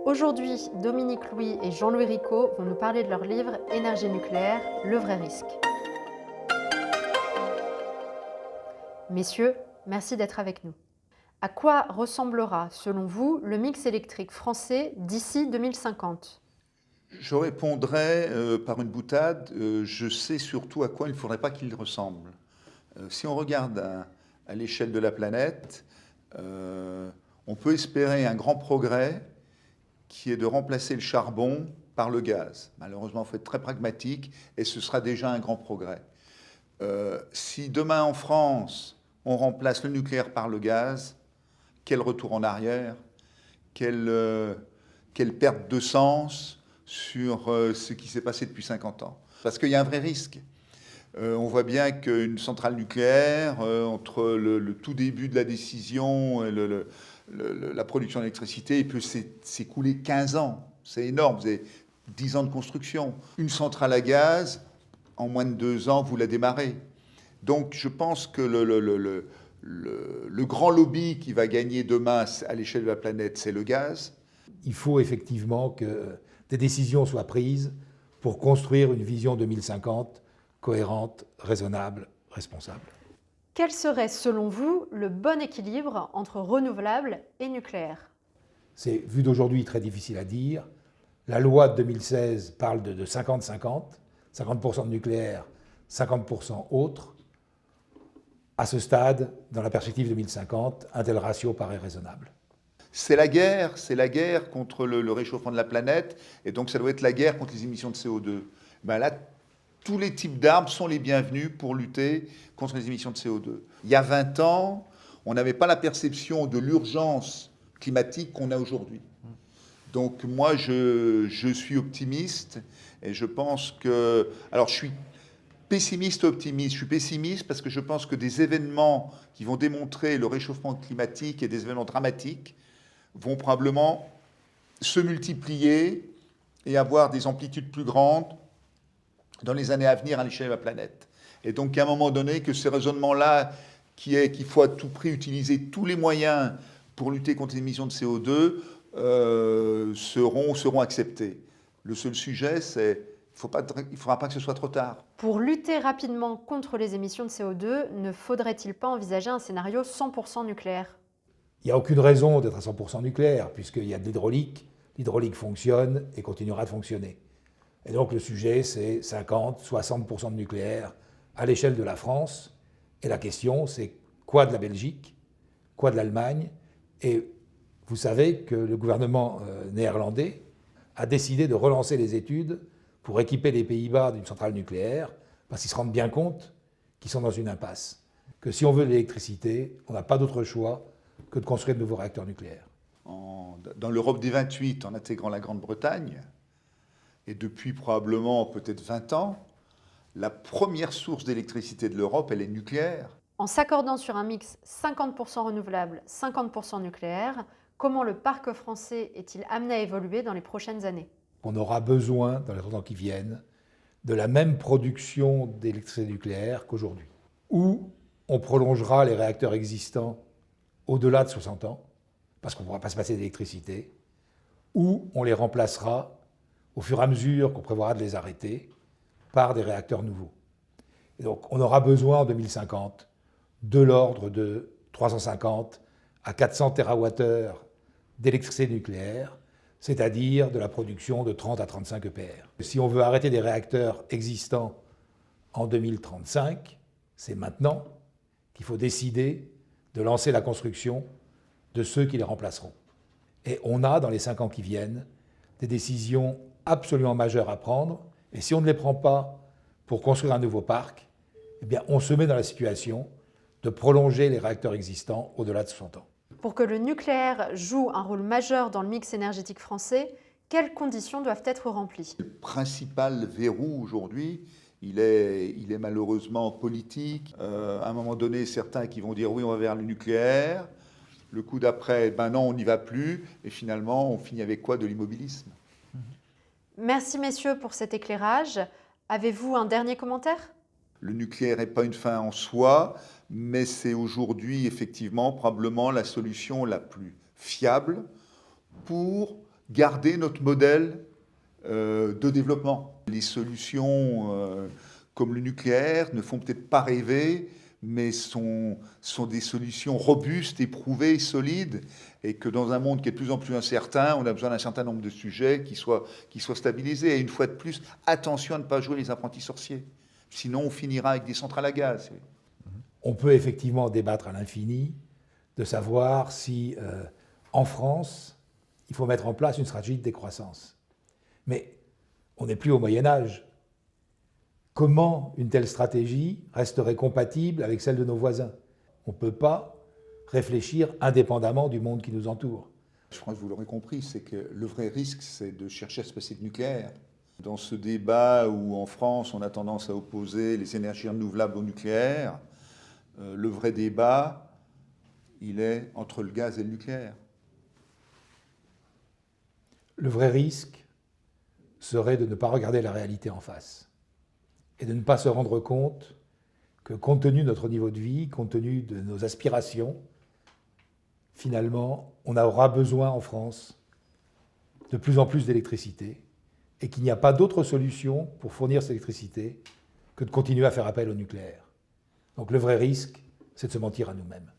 Aujourd'hui, Dominique Louis et Jean-Louis Ricot vont nous parler de leur livre Énergie nucléaire, le vrai risque. Messieurs, merci d'être avec nous. À quoi ressemblera, selon vous, le mix électrique français d'ici 2050 ? Je répondrai par une boutade, je sais surtout à quoi il ne faudrait pas qu'il ressemble. Si on regarde à l'échelle de la planète, on peut espérer un grand progrès qui est de remplacer le charbon par le gaz. Malheureusement, il faut être très pragmatique et ce sera déjà un grand progrès. Si demain en France, on remplace le nucléaire par le gaz, quel retour en arrière, quelle perte de sens sur ce qui s'est passé depuis 50 ans. Parce qu'il y a un vrai risque. On voit bien qu'une centrale nucléaire, entre le tout début de la décision et la production d'électricité, il peut s'écouler 15 ans. C'est énorme, vous avez 10 ans de construction. Une centrale à gaz, en moins de 2 ans, vous la démarrez. Donc je pense que le grand lobby qui va gagner demain à l'échelle de la planète, c'est le gaz. Il faut effectivement que des décisions soient prises pour construire une vision 2050 cohérente, raisonnable, responsable. Quel serait, selon vous, le bon équilibre entre renouvelables et nucléaire ? C'est, vu d'aujourd'hui, très difficile à dire. La loi de 2016 parle de 50-50, 50% de nucléaire, 50% autre. À ce stade, dans la perspective 2050, un tel ratio paraît raisonnable. C'est la guerre contre le réchauffement de la planète, et donc ça doit être la guerre contre les émissions de CO2. Ben là, tous les types d'armes sont les bienvenus pour lutter contre les émissions de CO2. Il y a 20 ans, on n'avait pas la perception de l'urgence climatique qu'on a aujourd'hui. Donc moi, je suis optimiste, et je pense que... Alors je suis pessimiste, optimiste. Je suis pessimiste parce que je pense que des événements qui vont démontrer le réchauffement climatique et des événements dramatiques vont probablement se multiplier et avoir des amplitudes plus grandes dans les années à venir à l'échelle de la planète. Et donc, à un moment donné, que ce raisonnement-là, qu'il faut à tout prix utiliser tous les moyens pour lutter contre les émissions de CO2, seront acceptés. Le seul sujet, c'est il ne faudra pas que ce soit trop tard. Pour lutter rapidement contre les émissions de CO2, ne faudrait-il pas envisager un scénario 100% nucléaire ? Il n'y a aucune raison d'être à 100% nucléaire, puisqu'il y a de l'hydraulique. L'hydraulique fonctionne et continuera de fonctionner. Et donc le sujet, c'est 50-60% de nucléaire à l'échelle de la France. Et la question, c'est quoi de la Belgique, quoi de l'Allemagne. Et vous savez que le gouvernement néerlandais a décidé de relancer les études pour équiper les Pays-Bas d'une centrale nucléaire, parce qu'ils se rendent bien compte qu'ils sont dans une impasse. Que si on veut de l'électricité, on n'a pas d'autre choix que de construire de nouveaux réacteurs nucléaires. Dans l'Europe des 28, en intégrant la Grande-Bretagne, et depuis probablement peut-être 20 ans, la première source d'électricité de l'Europe, elle est nucléaire. En s'accordant sur un mix 50% renouvelable, 50% nucléaire, comment le parc français est-il amené à évoluer dans les prochaines années ? On aura besoin, dans les 30 ans qui viennent, de la même production d'électricité nucléaire qu'aujourd'hui. Ou on prolongera les réacteurs existants au-delà de 60 ans, parce qu'on ne pourra pas se passer d'électricité, ou on les remplacera au fur et à mesure qu'on prévoira de les arrêter par des réacteurs nouveaux. Et donc on aura besoin en 2050 de l'ordre de 350 à 400 TWh d'électricité nucléaire, c'est-à-dire de la production de 30 à 35 EPR. Si on veut arrêter des réacteurs existants en 2035, c'est maintenant qu'il faut décider de lancer la construction de ceux qui les remplaceront. Et on a, dans les 5 ans qui viennent, des décisions absolument majeures à prendre. Et si on ne les prend pas pour construire un nouveau parc, eh bien, on se met dans la situation de prolonger les réacteurs existants au-delà de 60 ans. Pour que le nucléaire joue un rôle majeur dans le mix énergétique français, quelles conditions doivent être remplies ? Le principal verrou aujourd'hui, il est malheureusement politique. À un moment donné, certains qui vont dire oui, on va vers le nucléaire. Le coup d'après, ben non, on n'y va plus. Et finalement, on finit avec quoi ? De l'immobilisme. Merci messieurs pour cet éclairage. Avez-vous un dernier commentaire ? Le nucléaire n'est pas une fin en soi, mais c'est aujourd'hui effectivement probablement la solution la plus fiable pour garder notre modèle de développement. Les solutions comme le nucléaire ne font peut-être pas rêver, mais sont des solutions robustes, éprouvées, solides, et que dans un monde qui est de plus en plus incertain, on a besoin d'un certain nombre de sujets qui soient stabilisés. Et une fois de plus, attention à ne pas jouer les apprentis sorciers. Sinon, on finira avec des centrales à gaz. On peut effectivement débattre à l'infini de savoir si, en France, il faut mettre en place une stratégie de décroissance. Mais on n'est plus au Moyen-Âge. Comment une telle stratégie resterait compatible avec celle de nos voisins? On ne peut pas réfléchir indépendamment du monde qui nous entoure. Je crois que vous l'aurez compris, c'est que le vrai risque, c'est de chercher à se passer de nucléaire. Dans ce débat où en France, on a tendance à opposer les énergies renouvelables au nucléaire, le vrai débat, il est entre le gaz et le nucléaire. Le vrai risque serait de ne pas regarder la réalité en face et de ne pas se rendre compte que, compte tenu de notre niveau de vie, compte tenu de nos aspirations, finalement, on aura besoin en France de plus en plus d'électricité et qu'il n'y a pas d'autre solution pour fournir cette électricité que de continuer à faire appel au nucléaire. Donc le vrai risque, c'est de se mentir à nous-mêmes.